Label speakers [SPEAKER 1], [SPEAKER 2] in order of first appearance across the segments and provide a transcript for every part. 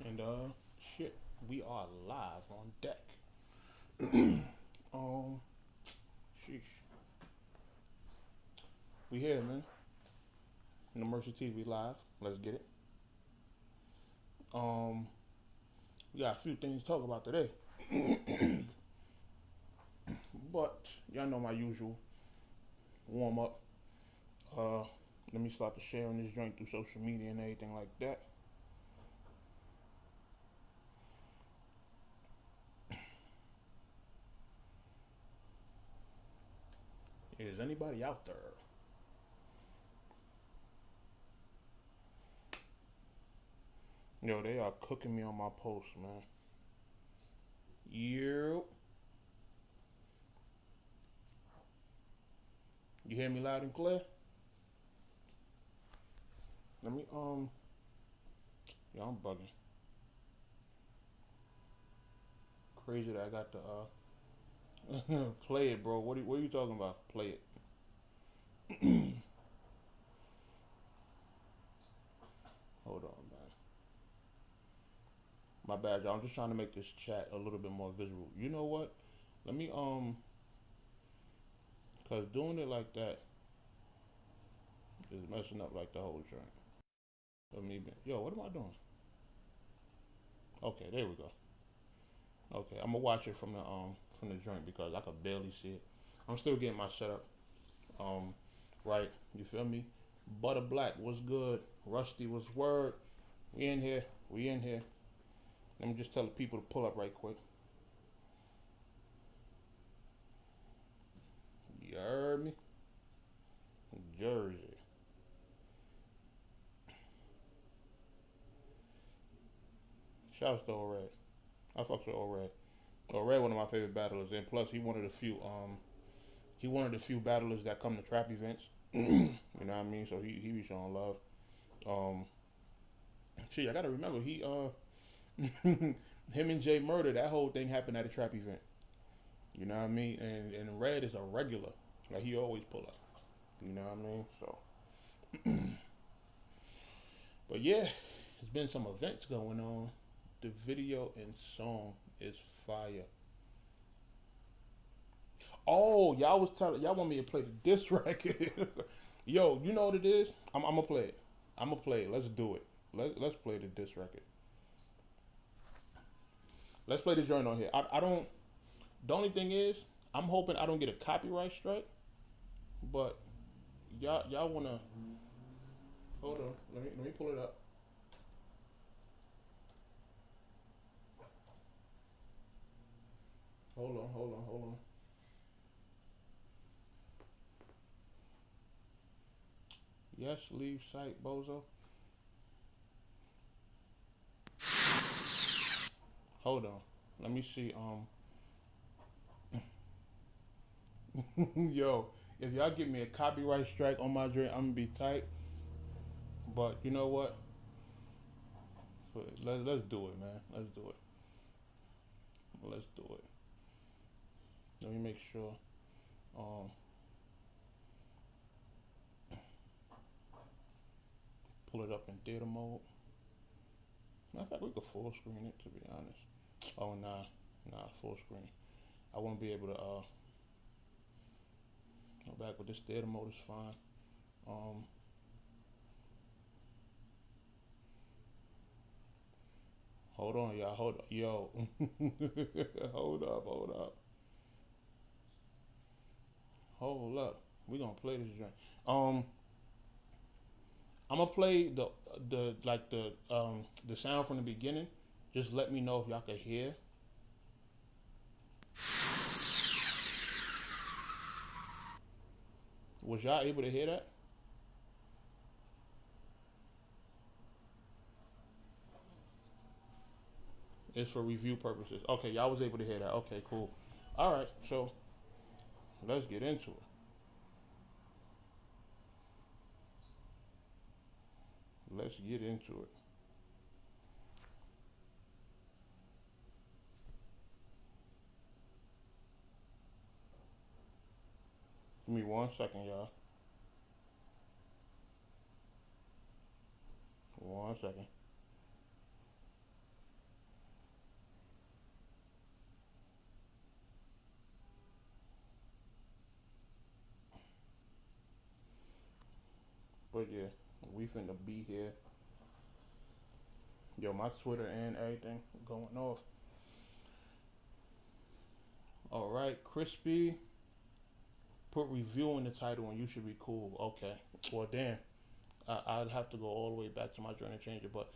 [SPEAKER 1] And shit, we are live on deck. um, sheesh, we here, man. No Mercy TV live. Let's get it. Um, we got a few things to talk about today, but y'all know my usual warm up. Uh, let me start to sharing this joint through social media and everything like that. Is anybody out there? Yo, they are cooking me on my post, man. You hear me loud and clear? Let me yeah, I'm bugging. Crazy that I got the play it, bro. What are you talking about? Play it. Hold on, man. My bad, y'all. I'm just trying to make this chat a little bit more visual. You know what? Let me cause doing it like that is messing up like the whole joint. Yo, what am I doing? Okay, there we go. Okay, I'm gonna watch it from the joint because I could barely see it. I'm still getting my setup um right. You feel me? Butter Black was good. Rusty was word. We in here. We in here. Let me just tell the people to pull up right quick. You heard me? Jersey. Shouts to Red. I fucks with Red. Red one of my favorite battlers, and plus he one of the few battlers that come to trap events. You know what I mean? So he be showing love. Um, I gotta remember him and Jay Murder, that whole thing happened at a trap event. You know what I mean? And Red is a regular. Like he always pull up. You know what I mean? So but yeah, there's been some events going on. The video and song is fire. Oh, y'all want me to play the diss record. Yo, you know what it is? I'm gonna play it. I'm gonna play it. Let's do it. Let's play the diss record. Let's play the joint on here. I don't. The only thing is, I'm hoping I don't get a copyright strike. But y'all wanna hold on? Let me pull it up. Hold on. Yes, leave site, bozo. Hold on. Let me see. Yo, if y'all give me a copyright strike on my drink, I'm gonna be tight. But you know what? Let's do it, man. Let's do it. Let's do it. Let me make sure. Um, pull it up in theater mode. Matter of fact, we could full screen it to be honest. Oh nah, full screen. I won't be able to go back with this theater mode is fine. Um, hold on, y'all. Hold up, yo. Hold up. Hold up. We gonna play this joint. I'm gonna play the sound from the beginning. Just let me know if y'all can hear. Was y'all able to hear that? It's for review purposes. Okay, y'all was able to hear that. Okay, cool. All right, so let's get into it. Let's get into it. Give me 1 second, y'all. 1 second. But yeah, we finna be here. Yo, my Twitter and everything going off. All right, Crispy. Put review in the title and you should be cool. Okay. Well, damn. I'd have to go all the way back to my journey and change it. But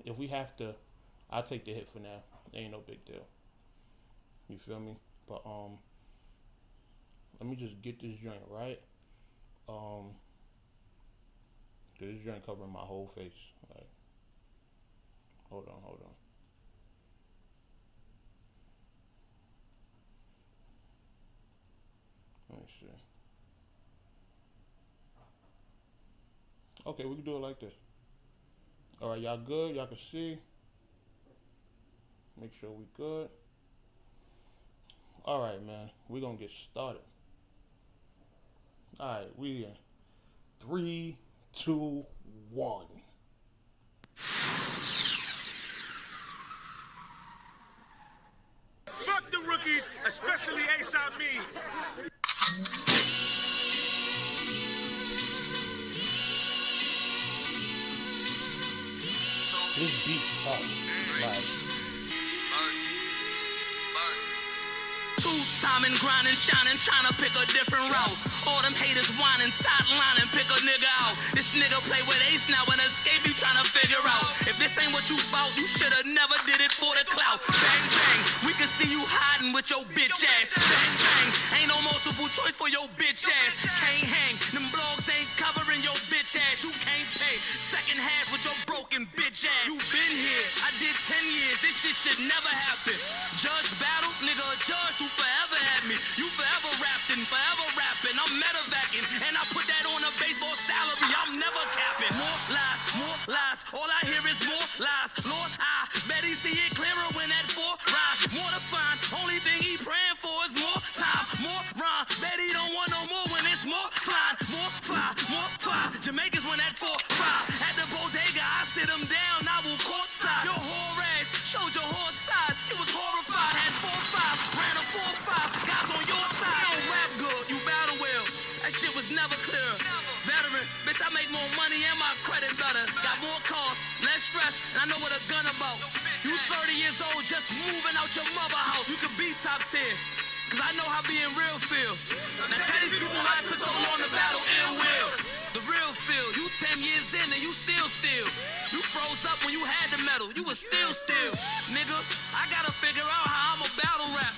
[SPEAKER 1] if we have to, I'll take the hit for now. Ain't no big deal. You feel me? But let me just get this joint right. This joint covering my whole face. Like, hold on. Let me see. Okay, we can do it like this. All right, y'all good? Y'all can see. Make sure we good. All right, man. We gonna get started. All right, we in 3, 2, 1.
[SPEAKER 2] Fuck the rookies, especially Amin.
[SPEAKER 1] This beat tough. Like,
[SPEAKER 3] Two-timing, grinding, shining, trying to pick a different route. All them haters whining, sidelining, pick a nigga out. This nigga play with Ace now and escape, you trying to figure out. If this ain't what you bout, you shoulda never did it for the clout. Bang, bang, we can see you hiding with your bitch ass. Bang, bang, ain't no multiple choice for your bitch ass. Can't hang, them blogs ain't covering your bitch ass. You can't pay second half with your broken bitch ass. You been here, I did 10 years, this shit should never happen. Judge battle, nigga, a judge do forever at me. You forever rapping, forever rapping. I'm metavacking, and I put that on a baseball salary. I'm never capping. More lies. All I hear is more lies. Lord, I bet he see it clearer when that 4 rise. More to find, only thing he praying for is more time, more rhyme. Bet he don't want no more when it's more flying, more fly. Jamaicans when that 4-5. At the bodega, I sit him down, I will courtside. Your whore ass showed your horse side. It was horrified, had 4-5, ran a 4-5. Guys on your side, you don't rap good, you battle well. That shit was never clear. Veteran, bitch, I make more money and my credit better. Got more cars, less stress, and I know what a gun about. You 30 years old, just moving out your mother house. You could be top 10, cause I know how being real feel. Now tell these people why it took so long to battle ill will. The real feel, you 10 years in and you still. You froze up when you had the medal, you was still. Nigga, I gotta figure out how I'ma battle rap.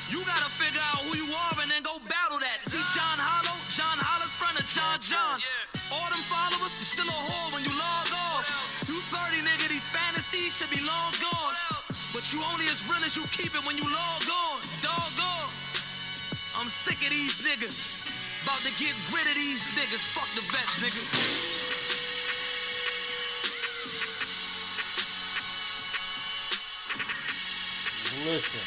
[SPEAKER 3] You gotta figure out who you are and then go battle that. See John Hollow's front of John. All them followers, you still a whore when you log off. You 30, nigga, these fantasies should be long gone. But you only as real as you keep it when you log on. Doggone. I'm sick of these niggas. About to get rid of these niggas. Fuck the vets, nigga.
[SPEAKER 1] Listen.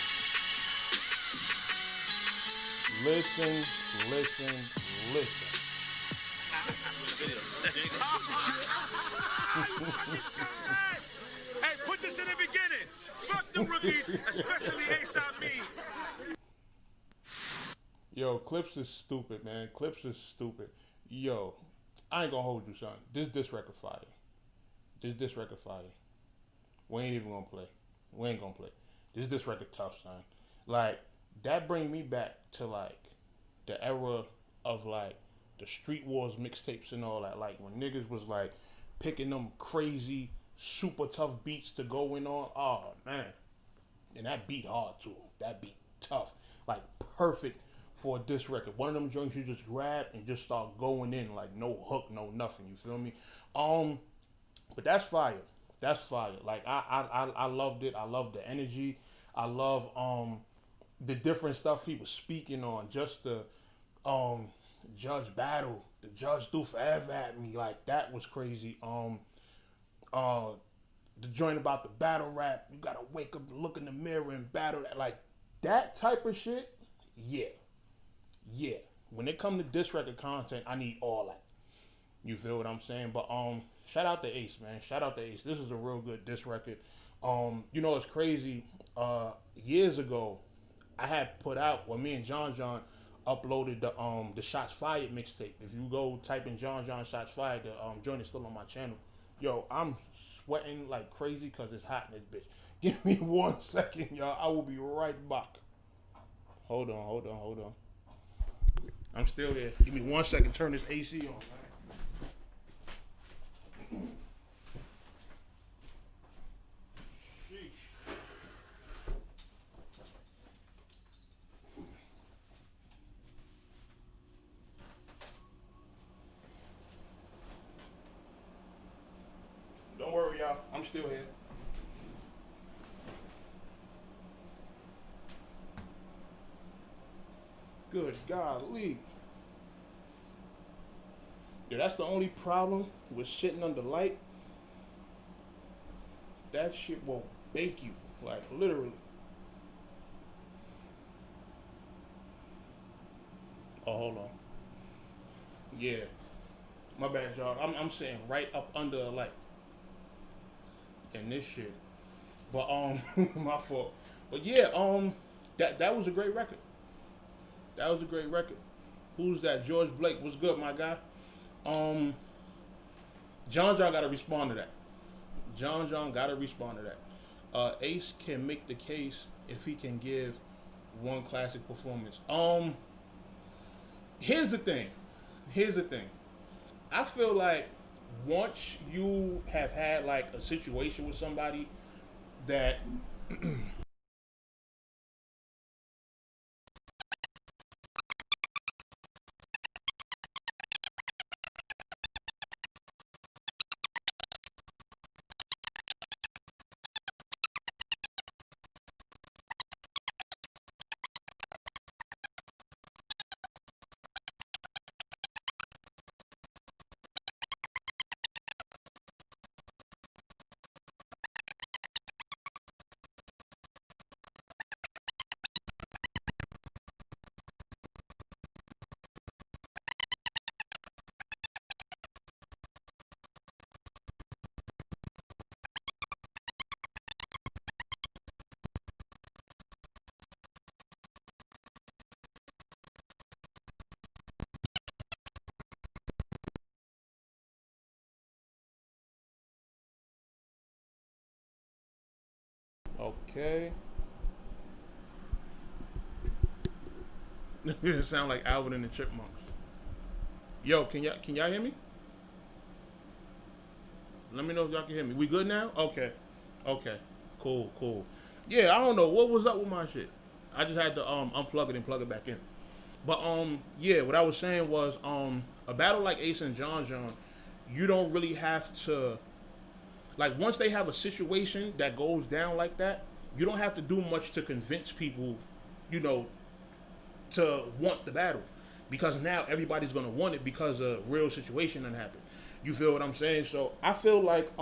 [SPEAKER 2] Hey, put this in the beginning. Fuck the rookies, especially Amin.
[SPEAKER 1] Yo, Clips is stupid, man. Clips is stupid. Yo, I ain't gonna hold you, son. This record fire. This record fire. We ain't even gonna play. We ain't gonna play. This record tough, son. Like, that bring me back to, like, the era of, like, the Street Wars mixtapes and all that. Like, when niggas was, like, picking them crazy, super tough beats to go in on. Oh, man. And that beat hard, too. That beat tough. Like, perfect for a diss record. One of them joints you just grab and just start going in. Like, no hook, no nothing. You feel me? But that's fire. That's fire. Like, I loved it. I love the energy. I love the different stuff he was speaking on. Just the judge battle. The judge threw forever at me. Like, that was crazy. The joint about the battle rap. You gotta wake up, look in the mirror and battle that. Like, that type of shit. Yeah. When it come to diss record content, I need all that. You feel what I'm saying? But shout out to Ace, man. Shout out to Ace. This is a real good diss record. You know, it's crazy. Years ago, I had put out, well, me and John, uploaded the Shots Fired mixtape. If you go type in John Shots Fired, the joint is still on my channel. Yo, I'm sweating like crazy because it's hot in this bitch. Give me 1 second, y'all. I will be right back. Hold on. I'm still here. Give me 1 second. Turn this AC on, man. Don't worry, y'all. I'm still here. Good golly. Yeah, that's the only problem with sitting under light. That shit will bake you, like literally. Oh, hold on. Yeah, my bad, y'all. I'm sitting right up under the light, and this shit. But my fault. But yeah, that was a great record. That was a great record. Who's that? George Blake. What's good, my guy? John gotta respond to that. John gotta respond to that. Ace can make the case if he can give one classic performance. Here's the thing. I feel like once you have had like a situation with somebody that okay. It sound like Alvin and the Chipmunks. Yo, can y'all hear me? Let me know if y'all can hear me. We good now? Okay. Cool. Yeah, I don't know what was up with my shit. I just had to unplug it and plug it back in. But yeah, what I was saying was a battle like Ace and John, you don't really have to, like, once they have a situation that goes down like that, you don't have to do much to convince people, to want the battle, because now everybody's gonna want it because a real situation done happened. You feel what I'm saying? So I feel like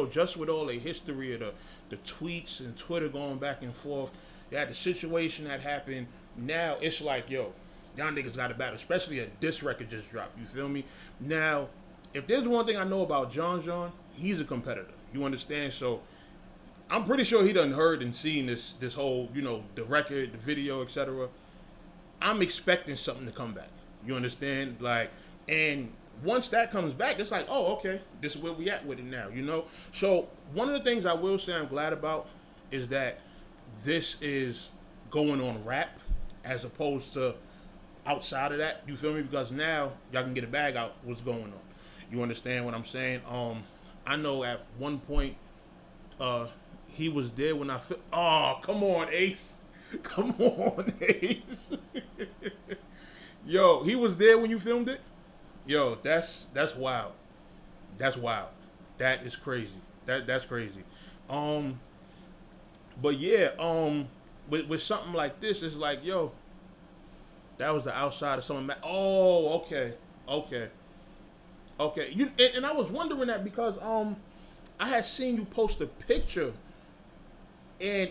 [SPEAKER 1] just with all the history of the tweets and Twitter going back and forth, you had the situation that happened. Now it's like, yo, y'all niggas got a battle, especially a diss record just dropped. You feel me? Now, if there's one thing I know about John, he's a competitor. You understand? So I'm pretty sure he done heard and seen this whole, the record, the video, etc. I'm expecting something to come back. You understand? Like, and once that comes back, it's like, oh, okay, this is where we at with it now, So one of the things I will say I'm glad about is that this is going on rap as opposed to outside of that. You feel me? Because now y'all can get a bag out what's going on. You understand what I'm saying? I know at one point, he was there when I feel. Oh, come on, Ace. Come on, Ace. Yo, he was there when you filmed it? Yo, that's wild. That's wild. That is crazy. That's crazy. But yeah, with something like this, it's like, yo, that was the outside of someone. Oh, okay. And I was wondering that because I had seen you post a picture, and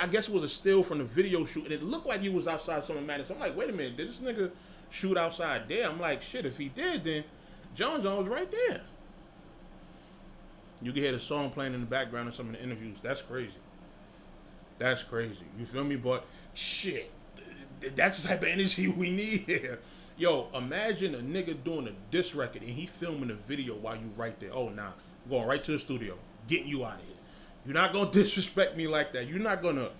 [SPEAKER 1] I guess it was a still from the video shoot, and it looked like you was outside Summer Madness. I'm like, wait a minute, did this nigga shoot outside there? I'm like, shit, if he did, then John was right there. You can hear the song playing in the background in some of the interviews. That's crazy. You feel me? But shit, that's the type of energy we need here. Yo, imagine a nigga doing a diss record and he filming a video while you right there. Oh, nah, I'm going right to the studio, getting you out of here. You're not gonna disrespect me like that. You're not gonna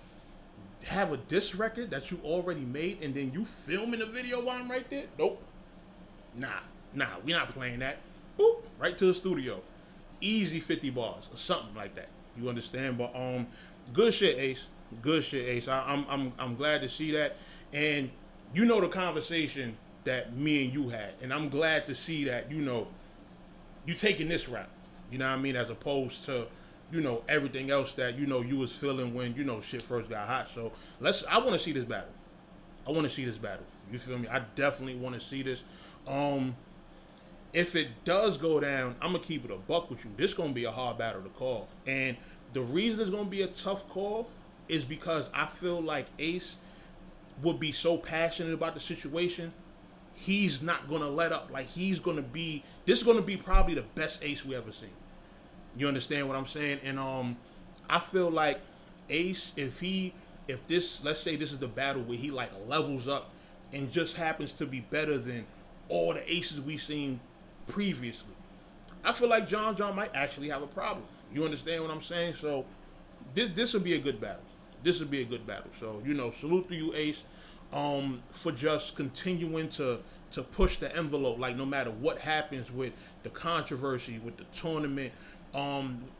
[SPEAKER 1] have a diss record that you already made and then you filming a video while I'm right there? Nope. Nah, we not playing that. Boop, right to the studio. Easy 50 bars or something like that. You understand? But good shit, Ace. Good shit, Ace. I'm glad to see that. And you know the conversation that me and you had. And I'm glad to see that, you taking this route. You know what I mean? As opposed to, everything else that, you was feeling when, shit first got hot. So I want to see this battle. You feel me? I definitely want to see this. If it does go down, I'm going to keep it a buck with you. This going to be a hard battle to call. And the reason it's going to be a tough call is because I feel like Ace would be so passionate about the situation. He's not going to let up. Like, this is going to be probably the best Ace we ever seen. You understand what I'm saying? And I feel like Ace, if let's say this is the battle where he like levels up and just happens to be better than all the Aces we seen previously, I feel like John might actually have a problem. You understand what I'm saying? So this will be a good battle. So, salute to you, Ace, for just continuing to push the envelope. Like, no matter what happens with the controversy, with the tournament,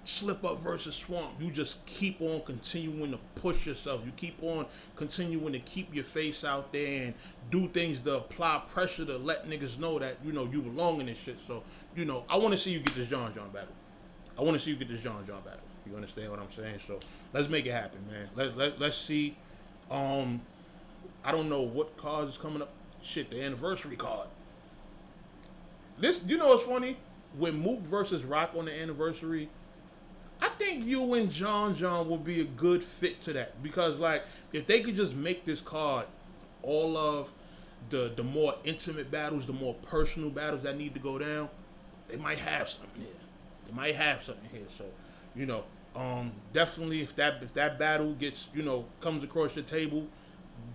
[SPEAKER 1] Slip Up versus Swamp, you just keep on continuing to push yourself. You keep on continuing to keep your face out there and do things to apply pressure to let niggas know that, you belong in this shit. So, I want to see you get this John battle. You understand what I'm saying? So let's make it happen, man. Let's see. I don't know what card is coming up. Shit, the anniversary card. This, what's funny? With Mook versus Rock on the anniversary, I think you and John would be a good fit to that. Because, like, if they could just make this card all of the more intimate battles, the more personal battles that need to go down, they might have something here. So, definitely if that battle gets, comes across your table,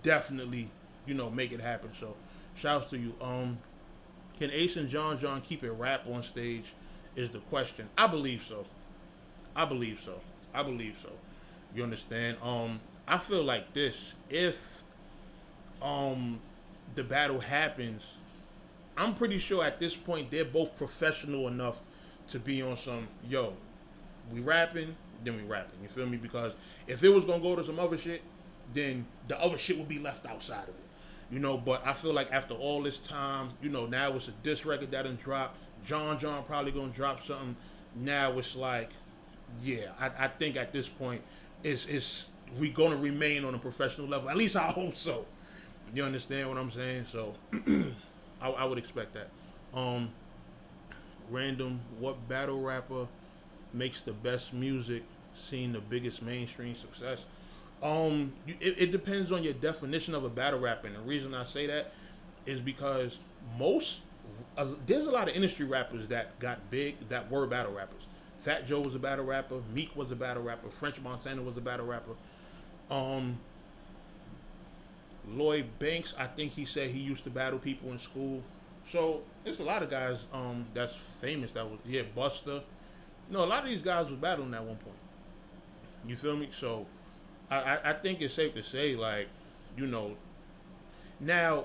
[SPEAKER 1] definitely, make it happen. So, shouts to you. Can Ace and John keep it rap on stage is the question. I believe so. You understand? I feel like this. If the battle happens, I'm pretty sure at this point they're both professional enough to be on some, we rapping, then we rapping. You feel me? Because if it was going to go to some other shit, then the other shit would be left outside of it. But I feel like after all this time, now it's a diss record that done dropped. John probably gonna drop something. Now it's like, yeah, I think at this point, it's we gonna remain on a professional level. At least I hope so. You understand what I'm saying? So I would expect that. Random, what battle rapper makes the best music, seen the biggest mainstream success? It depends on your definition of a battle rapper, and the reason I say that is because there's a lot of industry rappers that got big that were battle rappers. Fat Joe was a battle rapper, Meek was a battle rapper, French Montana was a battle rapper. Lloyd Banks, I think he said he used to battle people in school. So there's a lot of guys that's famous that was, Buster. A lot of these guys was battling at one point. You feel me? So I think it's safe to say, like, now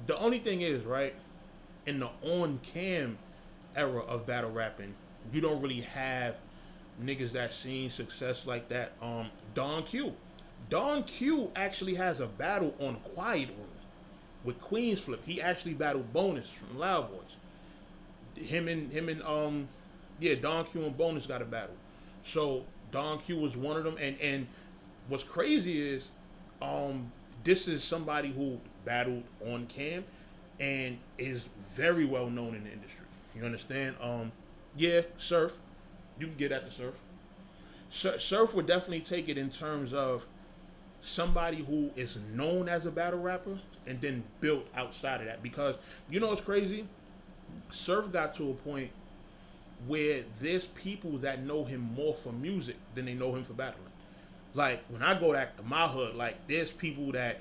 [SPEAKER 1] the only thing is, right, in the on-cam era of battle rapping, you don't really have niggas that seen success like that. Don Q actually has a battle on Quiet Room with Queens Flip. He actually battled Bonus from Loud Boys. Him and Don Q and Bonus got a battle. So Don Q was one of them, and what's crazy is, this is somebody who battled on cam and is very well known in the industry. You understand? Surf. You can get at the Surf. Surf would definitely take it in terms of somebody who is known as a battle rapper and then built outside of that. Because, what's crazy? Surf got to a point where there's people that know him more for music than they know him for battling. Like, when I go back to my hood, like, there's people that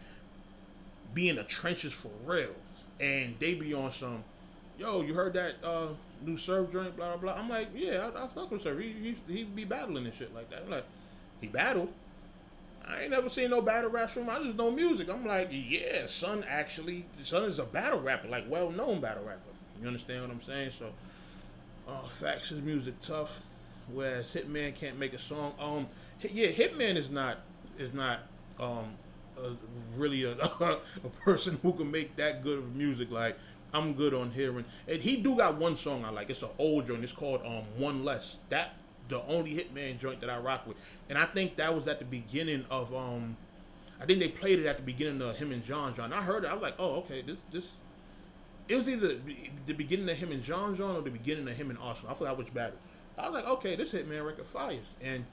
[SPEAKER 1] be in the trenches for real, and they be on some, yo, you heard that new Surf joint, blah blah blah. I'm like, yeah, I fuck with Surf. He be battling and shit like that. I'm like, he battled. I ain't never seen no battle raps from him. I just know music. I'm like, yeah, Son is a battle rapper, like well-known battle rapper. You understand what I'm saying? So, facts, his music tough, whereas Hitman can't make a song. Hitman is not really a person who can make that good of music. Like, I'm good on hearing, and he do got one song I like. It's an old joint. It's called One Less. That the only Hitman joint that I rock with, and I think that was at the beginning of I think they played it at the beginning of him and John. I heard it. I was like, oh, okay, this. It was either the beginning of him and John or the beginning of him and Arsenal. I forgot which battle. I was like, okay, this Hitman record fire, and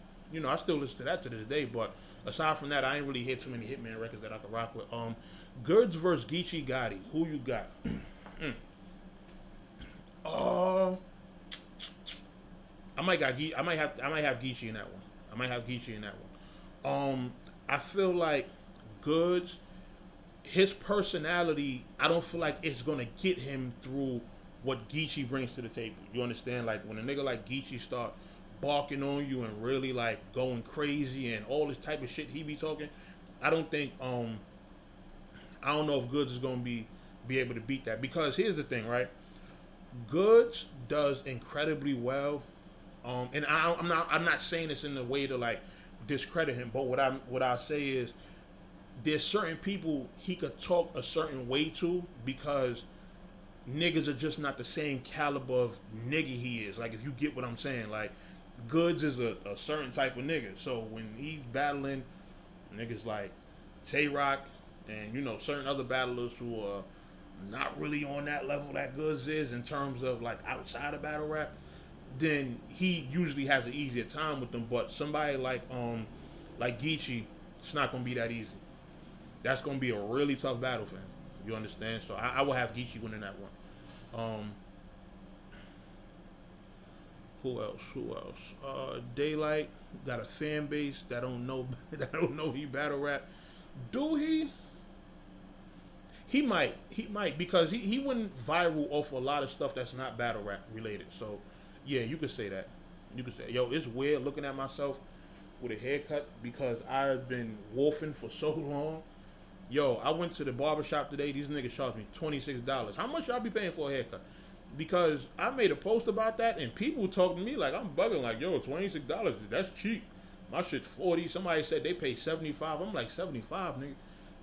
[SPEAKER 1] I still listen to that to this day. But aside from that, I ain't really hear too many Hitman records that I could rock with. Goods versus Geechee Gotti. Who you got? I might have Geechee in that one. I feel like Goods, his personality, I don't feel like it's gonna get him through what Geechee brings to the table. You understand? Like, when a nigga like Geechee start barking on you and really like going crazy and all this type of shit he be talking, I don't think I don't know if Goods is gonna be able to beat that, because here's the thing, right? Goods does incredibly well. And I'm not saying this in a way to like discredit him, but what I say is, there's certain people he could talk a certain way to, because niggas are just not the same caliber of nigga he is. Like, if you get what I'm saying, like, Goods is a certain type of nigga. So when he's battling niggas like Tay-Rock and certain other battlers who are not really on that level that Goods is in terms of like outside of battle rap, then he usually has an easier time with them. But somebody like Geechee, it's not gonna be that easy. That's gonna be a really tough battle for him. You understand? So I will have Geechee winning that one. Who else? Daylight got a fan base that don't know he battle rap. Do he? He might because he went viral off a lot of stuff that's not battle rap related. So yeah, you could say that. You could say, yo, it's weird looking at myself with a haircut because I've been wolfing for so long. Yo, I went to the barbershop today. These niggas charged me $26. How much y'all be paying for a haircut? Because I made a post about that and people talking to me like I'm bugging, like, yo, $26, that's cheap. My shit's $40. Somebody said they pay $75. I'm like, $75, nigga.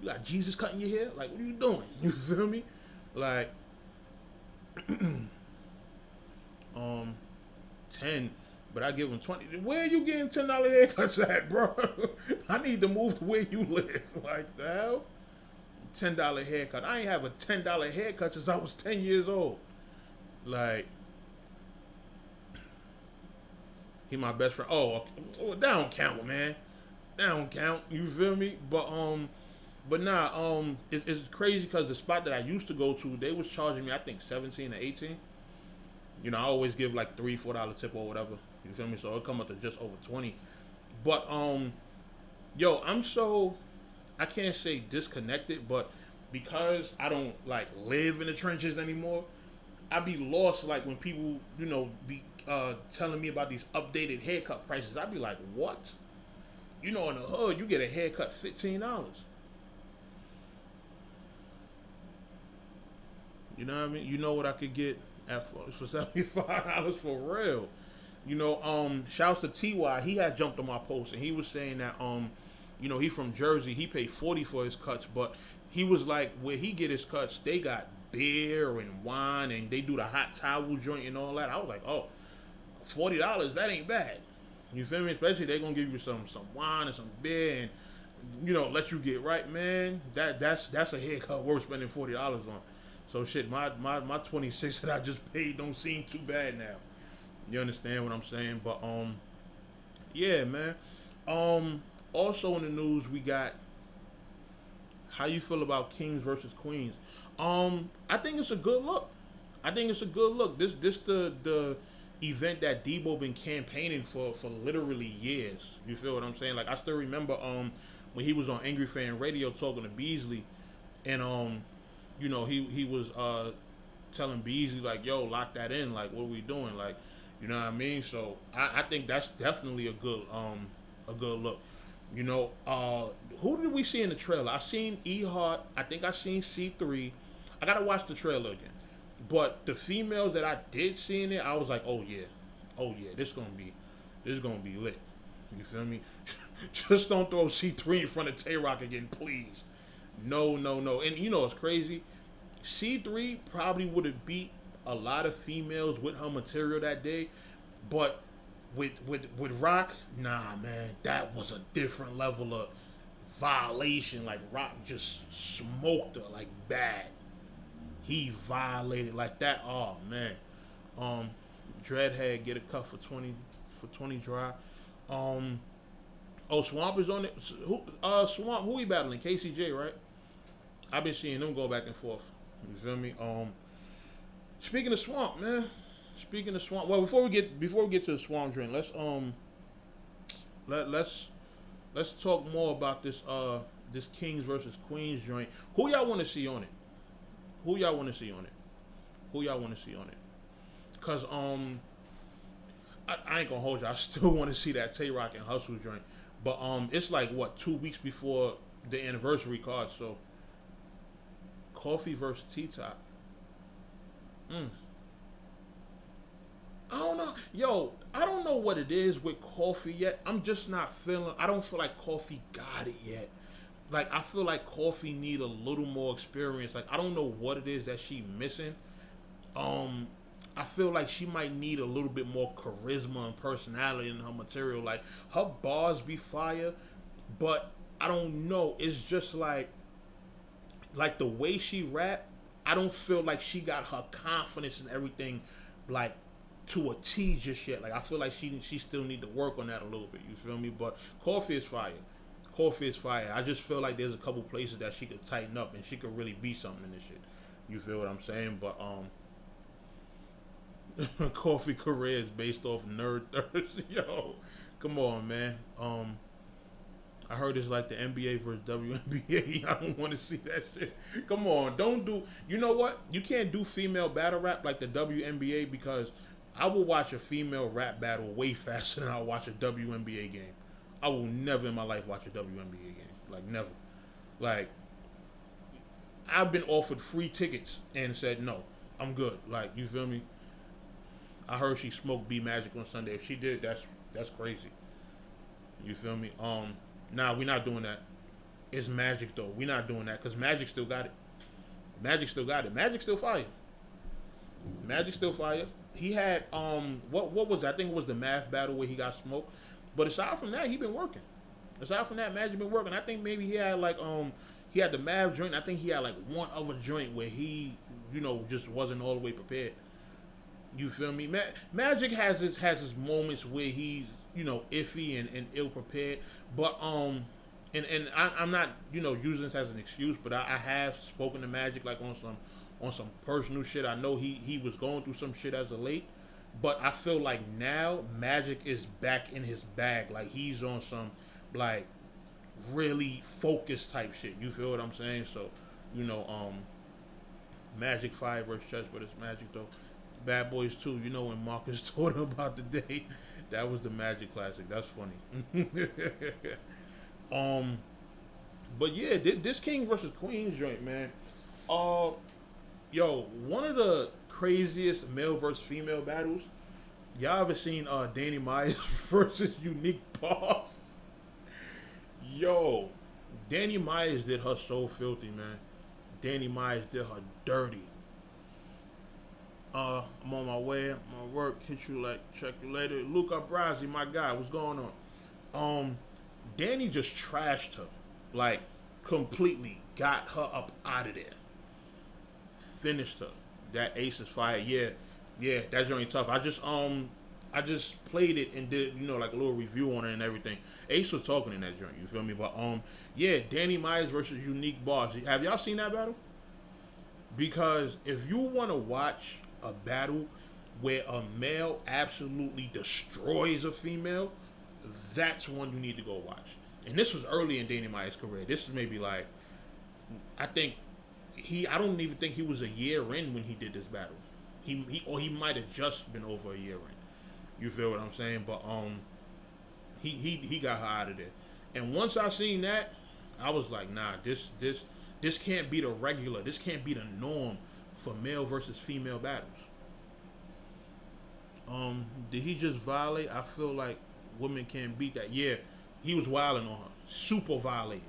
[SPEAKER 1] You got Jesus cutting your hair? Like, what are you doing? You feel me? Like, 10, but I give them 20. Where you getting $10 haircuts at, bro? I need to move to where you live. Like, the hell? $10 haircut. I ain't have a $10 haircut since I was 10 years old. Like, he my best friend. Oh, that don't count, man. That don't count. You feel me? But nah, it's crazy because the spot that I used to go to, they was charging me, I think, 17 or 18. I always give like $3-4 tip or whatever. You feel me? So it come up to just over 20. But yo, I can't say disconnected, but because I don't like live in the trenches anymore, I be lost like when people, be telling me about these updated haircut prices. I be like, what? In the hood, you get a haircut $15. You know what I mean? You know what I could get for $75 for real. Shouts to TY. He had jumped on my post and he was saying that he from Jersey. He paid $40 for his cuts, but he was like, where he get his cuts, they got beer and wine and they do the hot towel joint and all that. I was like, oh, $40, that ain't bad. You feel me? Especially they gonna give you some wine and some beer and let you get right, man. That's a haircut worth spending $40 on. So shit, my 26 that I just paid don't seem too bad now. You understand what I'm saying? But yeah, man. Also in the news we got, how you feel about Kings versus Queens? I think it's a good look. This the event that Debo been campaigning for literally years. You feel what I'm saying? Like, I still remember when he was on Angry Fan Radio talking to Beasley, and he was telling Beasley like, yo, lock that in, like, what are we doing, like, you know what I mean? So I think that's definitely a good look. Who did we see in the trailer? I seen E-Hart. I think I seen C3. I gotta watch the trailer again. But the females that I did see in it, I was like, oh yeah, this is gonna be lit. You feel me? Just don't throw C3 in front of Tay-Rock again, please. No. And it's crazy. C3 probably would have beat a lot of females with her material that day, but with Rock, nah, man, that was a different level of violation. Like, Rock just smoked her like bad. He violated like that. Oh man. Dreadhead get a cut for 20 dry. Swamp is on it. Swamp, who he battling? KCJ, right? I've been seeing them go back and forth. You feel me? Speaking of Swamp, man. Well, before we get to the Swamp drink, let's talk more about this Kings versus Queens joint. Who y'all want to see on it? Cause I ain't gonna hold you. I still want to see that Tay-Rock and Hustle joint, but it's like 2 weeks before the anniversary card. So Coffee versus T-Top. I don't know. Yo, I don't know what it is with Coffee yet. I'm just not feeling. I don't feel like Coffee got it yet. Like, I feel like Coffee need a little more experience. Like, I don't know what it is that she missing. I feel like she might need a little bit more charisma and personality in her material. Like, her bars be fire, but I don't know. It's just like the way she rap, I don't feel like she got her confidence and everything, like, to a T just yet. Like, I feel like she still need to work on that a little bit. You feel me? But Coffee is fire. I just feel like there's a couple places that she could tighten up and she could really be something in this shit. You feel what I'm saying? But Coffee career is based off nerd thirst. Yo, come on, man. I heard it's like the NBA versus WNBA. I don't want to see that shit. Come on, don't do. You know what? You can't do female battle rap like the WNBA, because I will watch a female rap battle way faster than I'll watch a WNBA game. I will never in my life watch a WNBA game. Like, never. Like, I've been offered free tickets and said no, I'm good. Like, you feel me? I heard she smoked B Magic on Sunday. If she did, that's crazy. You feel me? Nah, we're not doing that. It's Magic though. We're not doing that because Magic still got it. Magic still fire. He had what was that? I think it was the math battle where he got smoked. But aside from that, he been working. Magic been working. I think maybe he had he had the math joint. I think he had like one other joint where he, just wasn't all the way prepared. You feel me? Magic has his moments where he's, iffy and ill prepared. But I'm not, using this as an excuse, but I have spoken to Magic like on some personal shit. I know he was going through some shit as of late, but I feel like now Magic is back in his bag. Like, he's on some like really focused type shit. You feel what I'm saying? So, Magic fire versus Chess, but it's Magic though. Bad Boys 2, when Marcus told him about the day, that was the Magic classic. That's funny. But yeah, this King versus Queens joint, man. Yo, one of the craziest male versus female battles. Y'all ever seen Danny Myers versus Unique Boss? Yo, Danny Myers did her so filthy, man. Danny Myers did her dirty. I'm on my way. I'm on work. Hit you check you later. Luca Brasi, my guy. What's going on? Danny just trashed her. Like, completely got her up out of there. Finished her. That Ace is fire. Yeah, that joint tough. I just played it and did, like a little review on it and everything. Ace was talking in that joint, you feel me? But yeah, Danny Myers versus Unique Boss. Have y'all seen that battle? Because if you want to watch a battle where a male absolutely destroys a female, that's one you need to go watch. And this was early in Danny Myers' career. This is maybe I think I don't even think he was a year in when he did this battle. He might have just been over a year in. You feel what I'm saying? But he got her out of there. And once I seen that, I was like, nah, this can't be the regular. This can't be the norm for male versus female battles. Did he just violate? I feel like women can't beat that. Yeah, he was wilding on her. Super violating.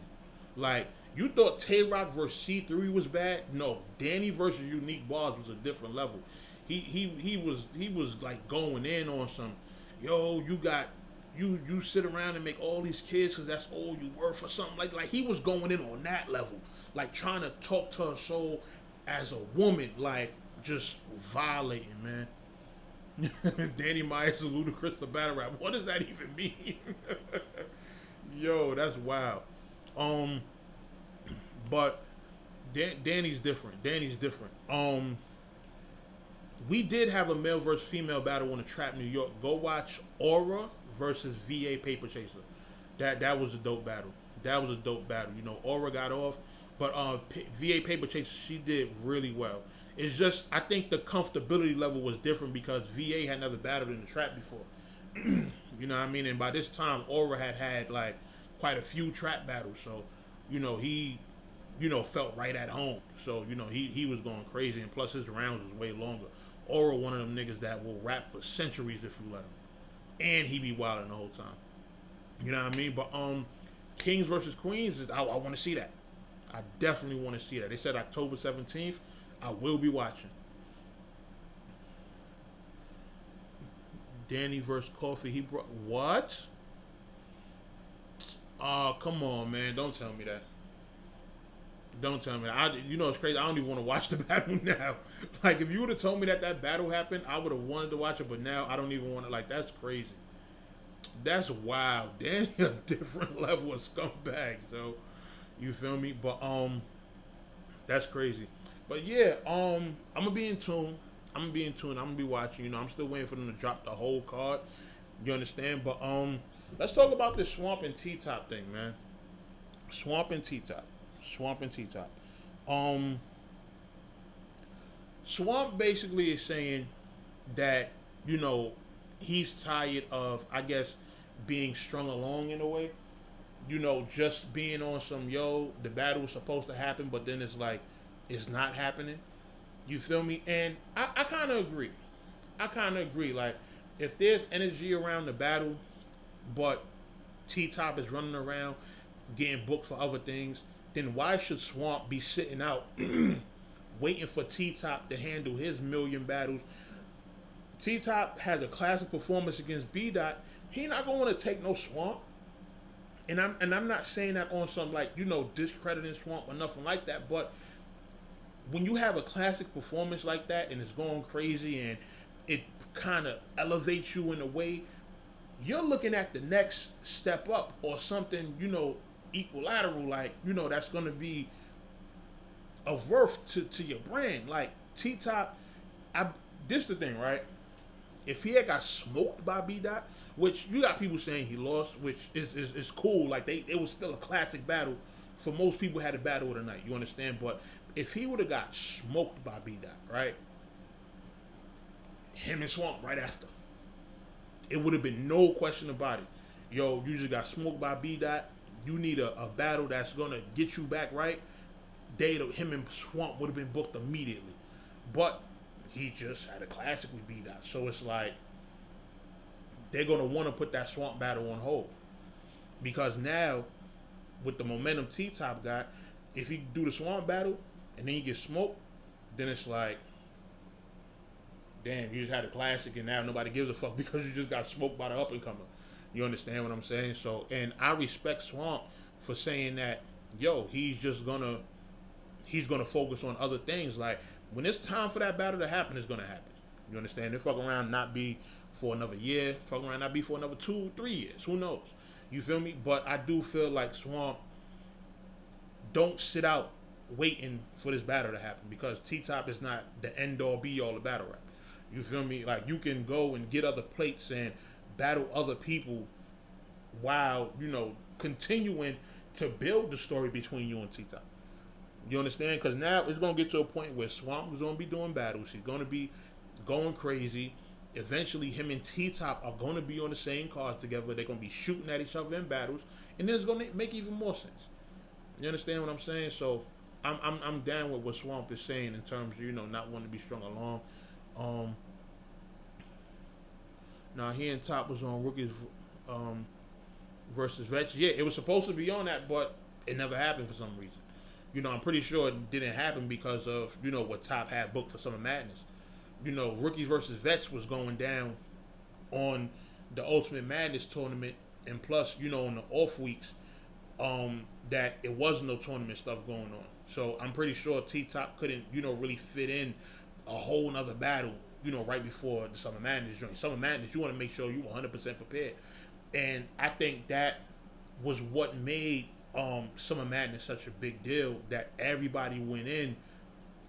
[SPEAKER 1] Like, you thought Tay-Rock versus C3 was bad? No, Danny versus Unique Bars was a different level. He was like going in on some, yo, you sit around and make all these kids because that's all you worth or something. Like he was going in on that level. Like trying to talk to her soul as a woman, like just violating, man. Danny Myers is ludicrous to battle rap. What does that even mean? Yo, that's wild. But Danny's different. Danny's different. We did have a male versus female battle on the Trap New York. Go watch Aura versus VA Paper Chaser. That was a dope battle. That was a dope battle. You know, Aura got off, but VA Paper Chaser, she did really well. It's just, I think the comfortability level was different because VA had never battled in the trap before. You know what I mean? And by this time, Aura had like quite a few trap battles. So, you know, he, you know, felt right at home. So, you know, he was going crazy. And plus his rounds was way longer. Aura one of them niggas that will rap for centuries if you let him. And he be wilding the whole time. You know what I mean? But Kings versus Queens, I want to see that. I definitely want to see that. They said October 17th. I will be watching. Danny versus Coffee. He brought what? Oh, come on, man! Don't tell me that. Don't tell me that. You know it's crazy. I don't even want to watch the battle now. Like if you would have told me that battle happened, I would have wanted to watch it. But now I don't even want to. Like that's crazy. That's wild. Danny a different level of scumbag. So you feel me? But that's crazy. But yeah, I'm gonna be in tune. I'm gonna be watching. You know, I'm still waiting for them to drop the whole card. You understand? But let's talk about this Swamp and T-Top thing, man. Swamp and T-Top. Swamp basically is saying that, you know, he's tired of, I guess, being strung along in a way. You know, just being on some, yo, the battle was supposed to happen, but then it's like, it's not happening. You feel me? And I kind of agree. Like, if there's energy around the battle, but T-Top is running around getting booked for other things, then why should Swamp be sitting out waiting for T-Top to handle his million battles? T-Top has a classic performance against B-Dot. He not going to want to take no Swamp. And I'm not saying that on some, like, you know, discrediting Swamp or nothing like that, but when you have a classic performance like that and it's going crazy and it kind of elevates you in a way, you're looking at the next step up or something, you know, equilateral, like, you know, that's going to be of worth to your brand. Like, T-Top, this the thing, right? If he had got smoked by B-Dot, which you got people saying he lost, which is cool. Like, it was still a classic battle. For most people, had a battle of the night. You understand? But if he would have got smoked by B-Dot, right? Him and Swamp right after. It would have been no question about it. Yo, you just got smoked by B-Dot. You need a battle that's going to get you back right. Him and Swamp would have been booked immediately. But he just had a classic with B-Dot. So it's like, they're going to want to put that Swamp battle on hold. Because now, with the momentum T-Top got, if he do the Swamp battle and then you get smoked, then it's like, damn, you just had a classic and now nobody gives a fuck because you just got smoked by the up-and-comer. You understand what I'm saying? So, and I respect Swamp for saying that, yo, he's gonna focus on other things. Like, when it's time for that battle to happen, it's gonna happen. You understand? They fuck around not be for another year, fuck around not be for another 2-3 years. Who knows? You feel me? But I do feel like Swamp, don't sit out waiting for this battle to happen, because T-Top is not the end-all be-all of battle rap. You feel me? Like, you can go and get other plates and battle other people while, you know, continuing to build the story between you and T-Top. You understand? Because now it's gonna get to a point where Swamp is gonna be doing battles. He's gonna be going crazy. Eventually, him and T Top are gonna be on the same card together. They're gonna be shooting at each other in battles, and then it's gonna make even more sense. You understand what I'm saying? So I'm down with what Swamp is saying in terms of not wanting to be strung along. Now he and Top was on Rookies versus Vets. Yeah, it was supposed to be on that, but it never happened for some reason. I'm pretty sure it didn't happen because of what Top had booked for Summer Madness. Rookies versus Vets was going down on the Ultimate Madness tournament, and plus, on the off weeks, that it wasn't no tournament stuff going on. So I'm pretty sure T-Top couldn't, really fit in a whole nother battle, right before the Summer Madness joint. Summer Madness, you want to make sure you 100% prepared. And I think that was what made Summer Madness such a big deal, that everybody went in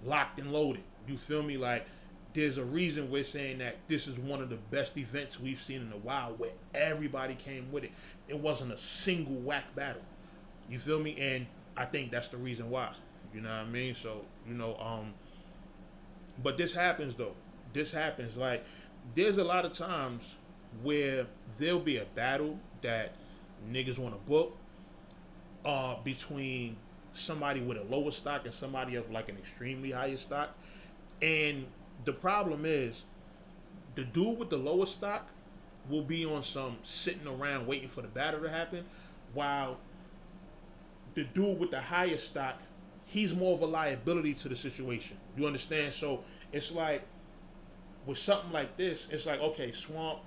[SPEAKER 1] locked and loaded. You feel me? Like, there's a reason we're saying that this is one of the best events we've seen in a while, where everybody came with it. It wasn't a single whack battle. You feel me? And I think that's the reason why. You know what I mean? So, but this happens though. This happens. Like, there's a lot of times where there'll be a battle that niggas want to book between somebody with a lower stock and somebody of like an extremely higher stock. And the problem is, the dude with the lower stock will be on some sitting around waiting for the battle to happen, while the dude with the higher stock, he's more of a liability to the situation. You understand? So it's like, with something like this, it's like, okay, Swamp,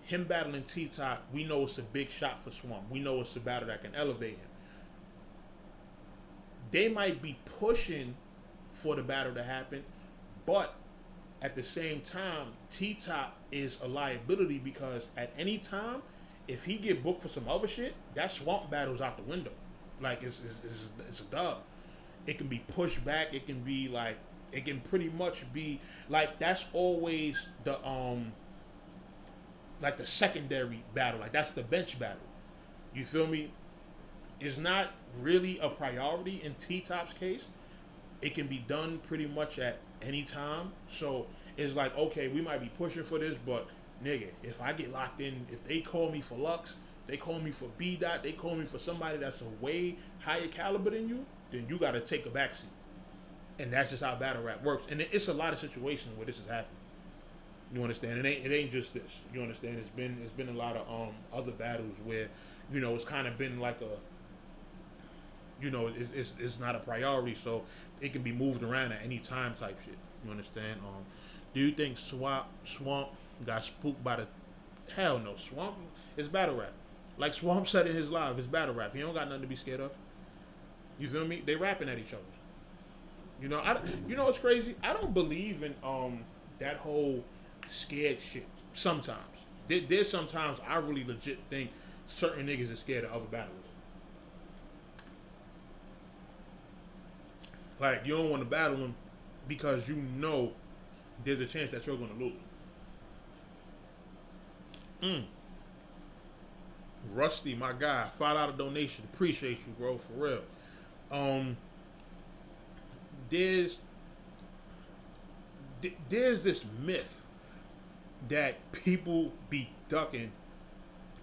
[SPEAKER 1] him battling T-Top, we know it's a big shot for Swamp. We know it's a battle that can elevate him. They might be pushing for the battle to happen, but at the same time, T-Top is a liability, because at any time, if he get booked for some other shit, that Swamp battle's out the window. Like, it's a dub. It can be pushed back. It can be like, it can pretty much be like, that's always the like the secondary battle. Like, that's the bench battle. You feel me? It's not really a priority in T-Top's case. It can be done pretty much at any time. So it's like, okay, we might be pushing for this, but nigga, if I get locked in, if they call me for Lux, they call me for B-Dot, they call me for somebody that's a way higher caliber than you, then you got to take a backseat. And that's just how battle rap works. And it's a lot of situations where this is happening. You understand? It ain't just this. You understand? It's been a lot of other battles where, it's kind of been like a, it's not a priority, so it can be moved around at any time type shit. You understand? Do you think Swamp got spooked by the? Hell no. Swamp is battle rap. Like Swamp said in his live, it's battle rap. He don't got nothing to be scared of. You feel me? They rapping at each other. What's crazy? I don't believe in that whole scared shit. Sometimes there's sometimes I really legit think certain niggas are scared of other battlers. Like, you don't want to battle them because there's a chance that you're gonna lose. Rusty, my guy, $5 donation. Appreciate you, bro, for real. There's this myth that people be ducking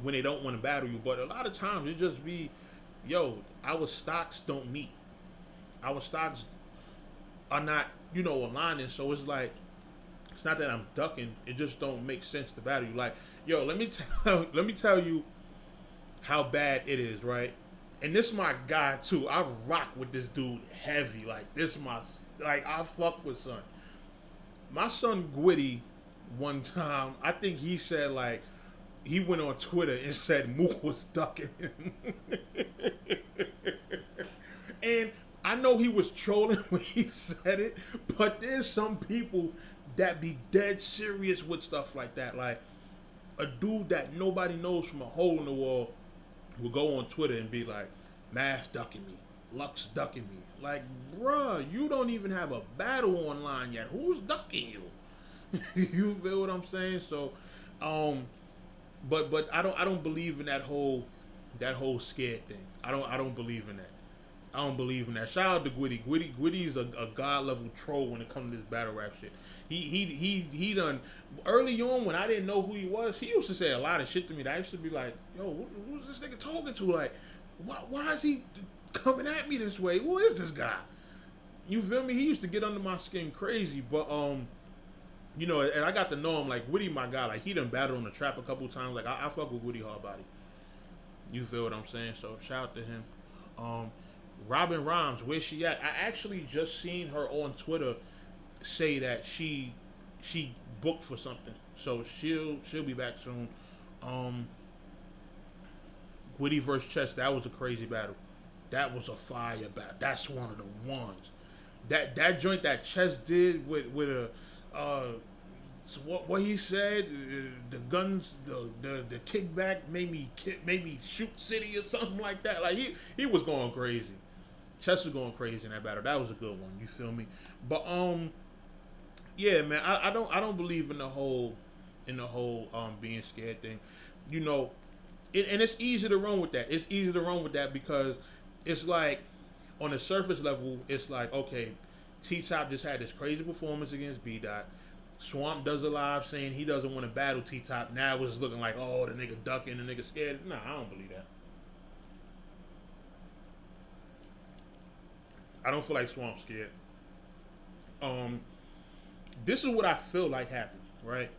[SPEAKER 1] when they don't want to battle you, but a lot of times it just be, our stocks don't meet. Our stocks are not, aligning, so it's like, it's not that I'm ducking, it just don't make sense to battle you. Like, let me tell you how bad it is, right? And this is my guy too. I rock with this dude heavy. Like, this I fuck with son. My son Gwitty, one time, I think he said, like, he went on Twitter and said Mook was ducking him. And I know he was trolling when he said it, but there's some people that be dead serious with stuff like that. Like, a dude that nobody knows from a hole in the wall will go on Twitter and be like, Math ducking me, Lux ducking me. Like, bruh, you don't even have a battle online yet. Who's ducking you? You feel what I'm saying? So, but I don't believe in that whole scared thing. I don't believe in that. I don't believe in that. Shout out to Gwitty. Gwitty's a god level troll when it comes to this battle rap shit. He done early on when I didn't know who he was. He used to say a lot of shit to me that I used to be like, yo, who's this nigga talking to? Like, why is he coming at me this way? Who is this guy? You feel me? He used to get under my skin crazy, but you know, and I got to know him. Like, Woody, my guy, like, he done battled on the trap a couple times. Like, I fuck with Woody Hardbody. You feel what I'm saying? So shout out to him. Robin Rhymes, where she at? I actually just seen her on Twitter say that she booked for something, so she'll be back soon. Woody versus Chess, that was a crazy battle. That was a fire battle. That's one of the ones. That joint that Chess did with a what he said, the guns, the kickback made me shoot City or something like that. Like he was going crazy. Chess was going crazy in that battle. That was a good one. You feel me? But yeah, man, I don't believe in the whole being scared thing. You know, and it's easy to run with that. It's easy to run with that because it's like on the surface level, it's like, okay, T-Top just had this crazy performance against B-Dot. Swamp does a live saying he doesn't want to battle T-Top. Now it's looking like, oh, the nigga ducking, the nigga scared. Nah, I don't believe that. I don't feel like Swamp's scared. This is what I feel like happened, right?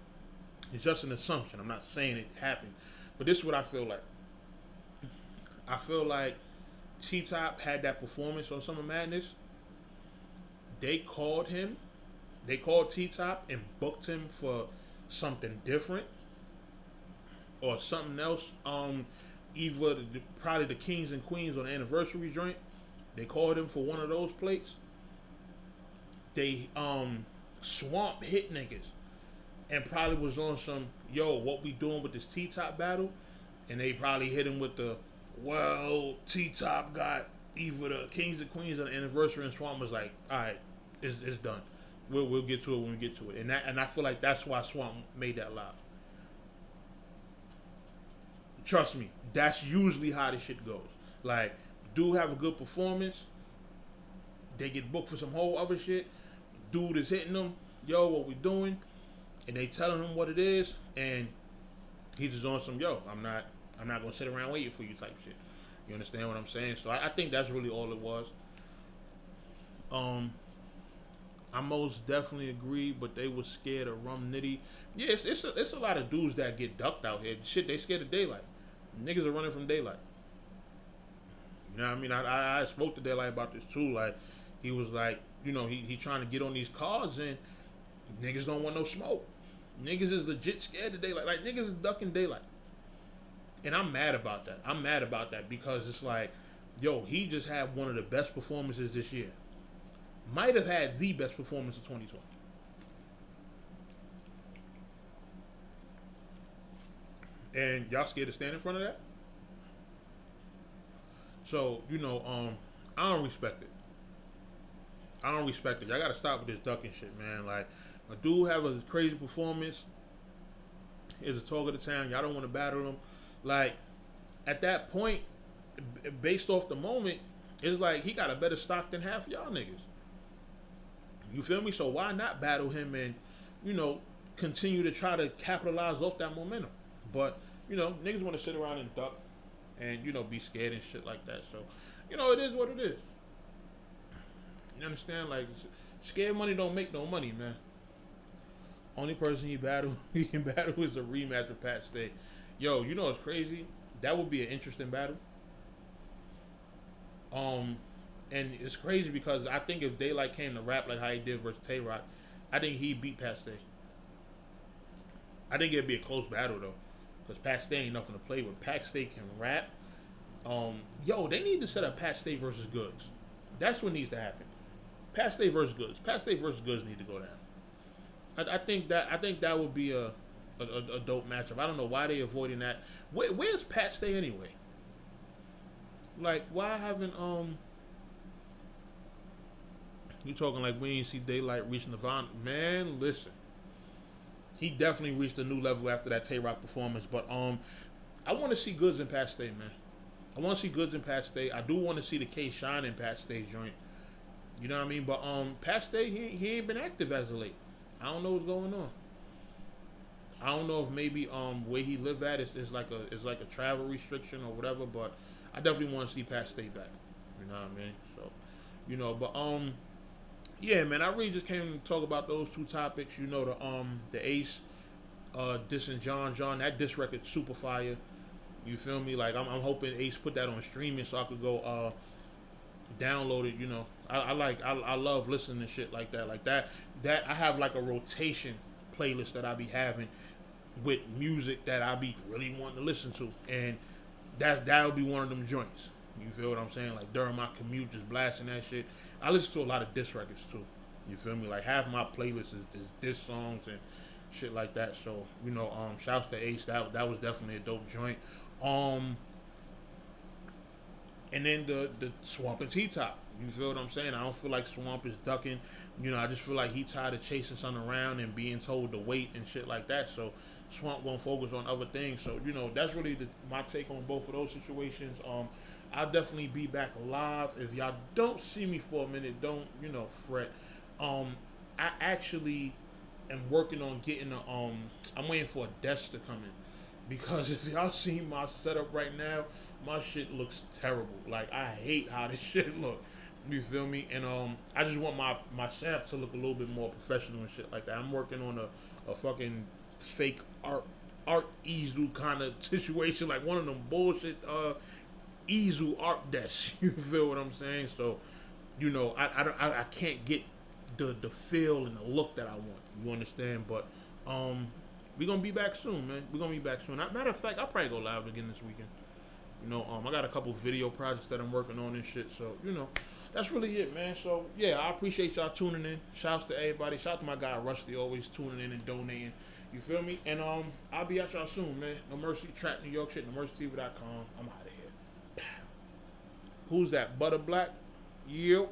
[SPEAKER 1] It's just an assumption. I'm not saying it happened. But this is what I feel like. I feel like T-Top had that performance on Summer Madness. They called him. They called T-Top and booked him for something different or something else. Either probably the Kings and Queens on the anniversary joint. They called him for one of those plates. They Swamp hit niggas and probably was on some, yo, what we doing with this T-Top battle? And they probably hit him with the, well, T-Top got either the Kings and Queens on the anniversary, and Swamp was like, all right, it's done. We'll get to it when we get to it. And I feel like that's why Swamp made that live. Trust me, that's usually how this shit goes. Like, dude have a good performance, they get booked for some whole other shit. Dude is hitting them, yo, what we doing? And they telling him what it is, and he's just on some, yo, I'm not gonna sit around waiting for you type shit. You understand what I'm saying? So I think that's really all it was. I most definitely agree, but they was scared of Rum Nitty. Yeah, it's a lot of dudes that get ducked out here. Shit, they scared of daylight. Niggas are running from daylight. You know what I mean? I spoke to Daylight about this too. Like, he was like, you know, he trying to get on these cards and niggas don't want no smoke. Niggas is legit scared of daylight. Like, niggas is ducking daylight. And I'm mad about that. I'm mad about that because it's like, yo, he just had one of the best performances this year. Might have had the best performance of 2020. And y'all scared to stand in front of that? So, you know, I don't respect it. I don't respect it. Y'all gotta stop with this ducking shit, man. Like, a dude have a crazy performance, is a talk of the town, y'all don't want to battle him. Like, at that point, based off the moment, it's like he got a better stock than half of y'all niggas. You feel me? So why not battle him and, you know, continue to try to capitalize off that momentum? But, you know, niggas want to sit around and duck and, you know, be scared and shit like that. So, you know, it is what it is. You understand? Like, scared money don't make no money, man. Only person he can battle is a rematch with Pat Stay. Yo, you know what's crazy? That would be an interesting battle. And it's crazy because I think if Daylight came to rap like how he did versus Tay-Rock, I think he'd beat Pat Stay. I think it'd be a close battle though, because Pat Stay ain't nothing to play with. Pat Stay can rap. Yo, they need to set up Pat Stay versus Goods. That's what needs to happen. Pat Stay versus Goods. Pat Stay versus Goods need to go down. I think that would be a dope matchup. I don't know why they avoiding that. Where's Pat Stay anyway? Like, why haven't you talking like we ain't see Daylight reach Nirvana? Man, listen, he definitely reached a new level after that Tay-Rock performance. But I want to see Goods and Pat Stay, man. I want to see Goods in Pat Stay. I do want to see the K Shine in Pat Stay's joint. You know what I mean? But Pat Stay, he ain't been active as of late. I don't know what's going on. I don't know if maybe where he live at is like a travel restriction or whatever. But I definitely want to see Pat Stay back. You know what I mean? So, you know, but yeah, man, I really just came to talk about those two topics. You know, the Ace dissing John. That diss record super fire. You feel me? Like I'm hoping Ace put that on streaming so I could go download it. You know, I love listening to shit like that. Like that I have like a rotation playlist that I be having with music that I be really wanting to listen to, and that'll be one of them joints. You feel what I'm saying? Like during my commute, just blasting that shit. I listen to a lot of diss records too. You feel me? Like half my playlist is diss songs and shit like that. So, you know, shouts to Ace. That was definitely a dope joint. And then the Swamp and T-Top. You feel what I'm saying? I don't feel like Swamp is ducking. You know, I just feel like he tired of chasing something around and being told to wait and shit like that. So Swamp gonna focus on other things. So, you know, that's really my take on both of those situations. I'll definitely be back live. If y'all don't see me for a minute, don't, you know, fret. I actually am working on getting I'm waiting for a desk to come in. Because if y'all see my setup right now, my shit looks terrible. Like, I hate how this shit look. You feel me? And I just want my setup to look a little bit more professional and shit like that. I'm working on a fucking fake art easel kind of situation, like one of them bullshit easel art desks. You feel what I'm saying? So, you know, I can't get the feel and the look that I want. You understand? But we're gonna be back soon, man. We're gonna be back soon. Matter of fact, I'll probably go live again this weekend. You know, I got a couple video projects that I'm working on and shit. So, you know, that's really it, man. So, yeah, I appreciate y'all tuning in. Shouts to everybody. Shout out to my guy Rusty, always tuning in and donating. You feel me? And I'll be at y'all soon, man. No Mercy, Trap New York shit, NoMercyTV.com. I'm out of here. Who's that? Butter Black? Yo.